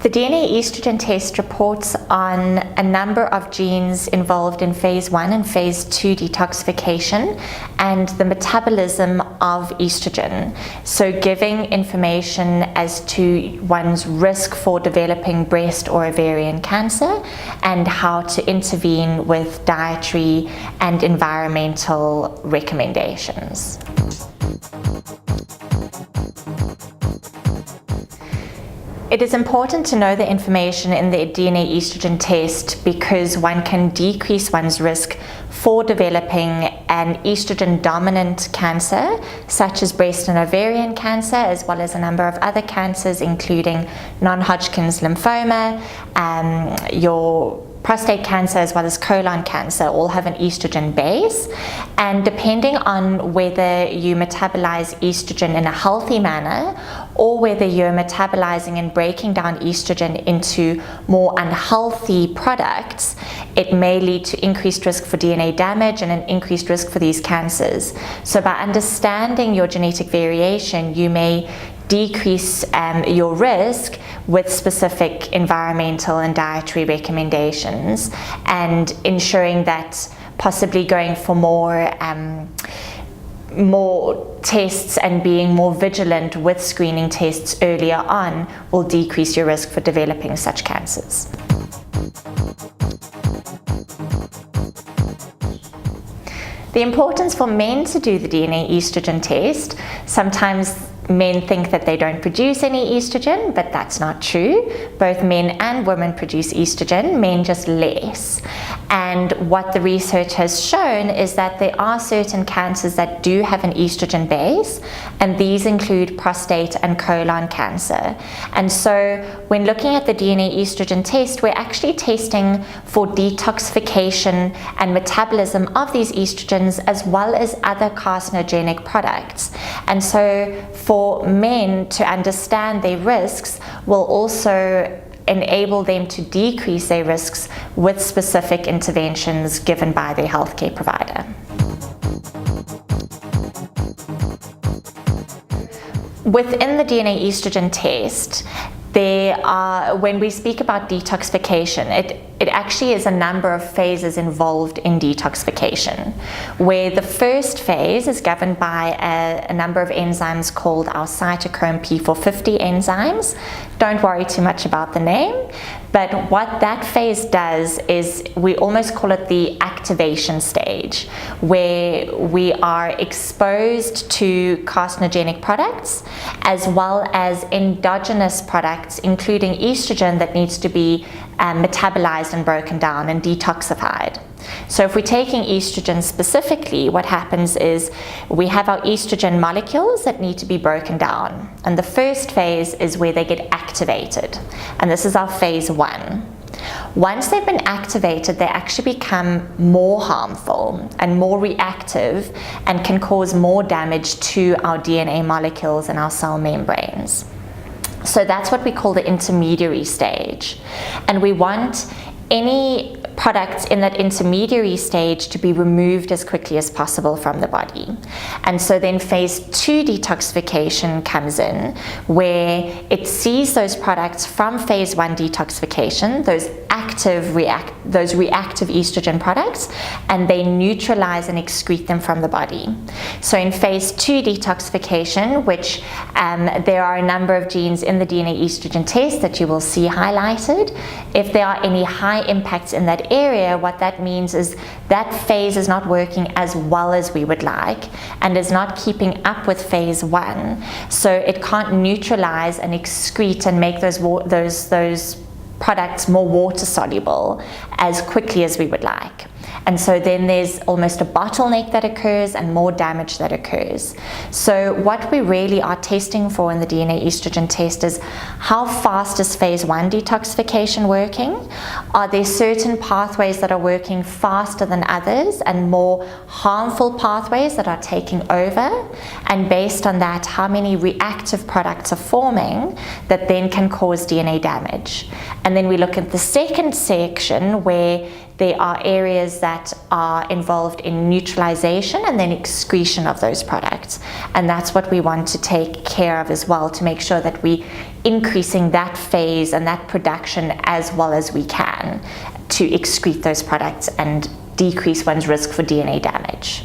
The DNA estrogen test reports on a number of genes involved in phase 1 and phase 2 detoxification and the metabolism of estrogen. So giving information as to one's risk for developing breast or ovarian cancer and how to intervene with dietary and environmental recommendations. It is important to know the information in the DNA estrogen test because one can decrease one's risk for developing an estrogen dominant cancer such as breast and ovarian cancer, as well as a number of other cancers including non-Hodgkin's lymphoma, your prostate cancer, as well as colon cancer, all have an estrogen base. And depending on whether you metabolize estrogen in a healthy manner or whether you're metabolizing and breaking down estrogen into more unhealthy products, it may lead to increased risk for DNA damage and an increased risk for these cancers. So by understanding your genetic variation, you may decrease your risk with specific environmental and dietary recommendations, and ensuring that possibly going for more tests and being more vigilant with screening tests earlier on will decrease your risk for developing such cancers. The importance for men to do the DNA estrogen test: sometimes men think that they don't produce any estrogen, but that's not true. Both men and women produce estrogen, men just less. And what the research has shown is that there are certain cancers that do have an estrogen base, and these include prostate and colon cancer. And so when looking at the DNA estrogen test, we're actually testing for detoxification and metabolism of these estrogens as well as other carcinogenic products. And so for men to understand their risks will also enable them to decrease their risks with specific interventions given by their healthcare provider. Within the DNA estrogen test, when we speak about detoxification, it actually is a number of phases involved in detoxification, where the first phase is governed by a number of enzymes called our cytochrome P450 enzymes. Don't worry too much about the name, but what that phase does is we almost call it the activation stage, where we are exposed to carcinogenic products as well as endogenous products, including estrogen that needs to be metabolized and broken down and detoxified. So if we're taking estrogen specifically, what happens is we have our estrogen molecules that need to be broken down. And the first phase is where they get activated. And this is our phase 1. Once they've been activated, they actually become more harmful and more reactive and can cause more damage to our DNA molecules and our cell membranes. So that's what we call the intermediary stage. And we want any products in that intermediary stage to be removed as quickly as possible from the body. And so then phase 2 detoxification comes in, where it sees those products from phase 1 detoxification, those reactive estrogen products, and they neutralize and excrete them from the body. So in phase 2 detoxification, which there are a number of genes in the DNA estrogen test that you will see highlighted, if there are any high impacts in that area, what that means is that phase is not working as well as we would like and is not keeping up with phase 1. So it can't neutralize and excrete and make those products more water soluble as quickly as we would like. And so then there's almost a bottleneck that occurs and more damage that occurs. So what we really are testing for in the DNA estrogen test is how fast is phase 1 detoxification working? Are there certain pathways that are working faster than others and more harmful pathways that are taking over? And based on that, how many reactive products are forming that then can cause DNA damage? And then we look at the second section where there are areas that are involved in neutralization and then excretion of those products. And that's what we want to take care of as well, to make sure that we increasing that phase and that production as well as we can to excrete those products and decrease one's risk for DNA damage.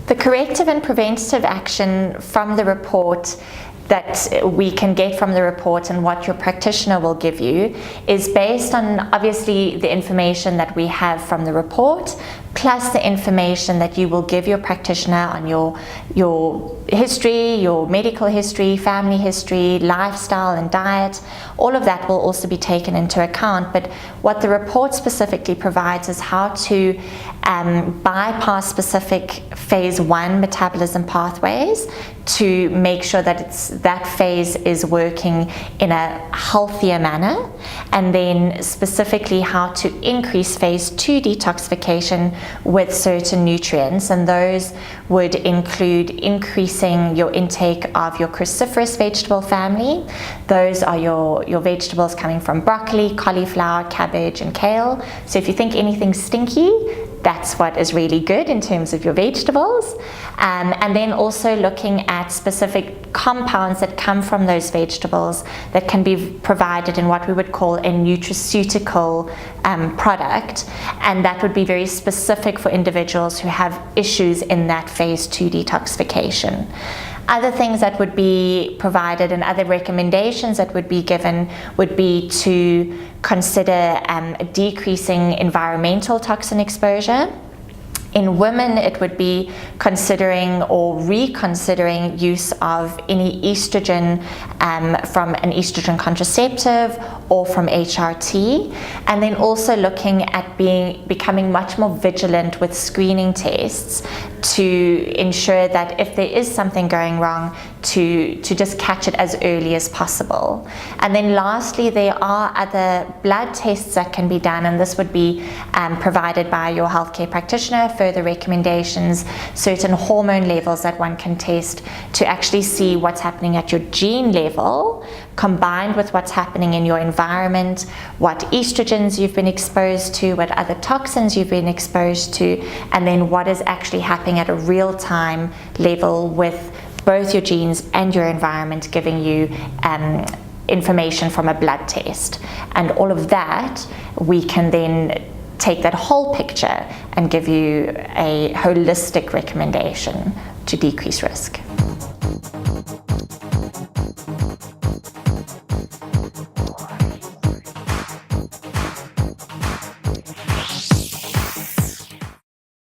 The corrective and preventative action from the report that we can get from the report and what your practitioner will give you is based on obviously the information that we have from the report, plus the information that you will give your practitioner on your history, your medical history, family history, lifestyle and diet. All of that will also be taken into account, but what the report specifically provides is how to bypass specific phase 1 metabolism pathways to make sure that that phase is working in a healthier manner, and then specifically how to increase phase 2 detoxification with certain nutrients, and those would include increasing your intake of your cruciferous vegetable family. Those are your vegetables coming from broccoli, cauliflower, cabbage and kale. So if you think anything stinky, that's what is really good in terms of your vegetables. And then also looking at specific compounds that come from those vegetables that can be provided in what we would call a nutraceutical product, and that would be very specific for individuals who have issues in that phase 2 detoxification. Other things that would be provided and other recommendations that would be given would be to consider decreasing environmental toxin exposure. In women, it would be considering or reconsidering use of any estrogen from an estrogen contraceptive or from HRT, and then also looking at becoming much more vigilant with screening tests to ensure that if there is something going wrong, to just catch it as early as possible. And then lastly, there are other blood tests that can be done, and this would be provided by your healthcare practitioner, further recommendations, certain hormone levels that one can test to actually see what's happening at your gene level, combined with what's happening in your environment, what estrogens you've been exposed to, what other toxins you've been exposed to, and then what is actually happening at a real-time level with both your genes and your environment giving you information from a blood test. And all of that, we can then take that whole picture and give you a holistic recommendation to decrease risk.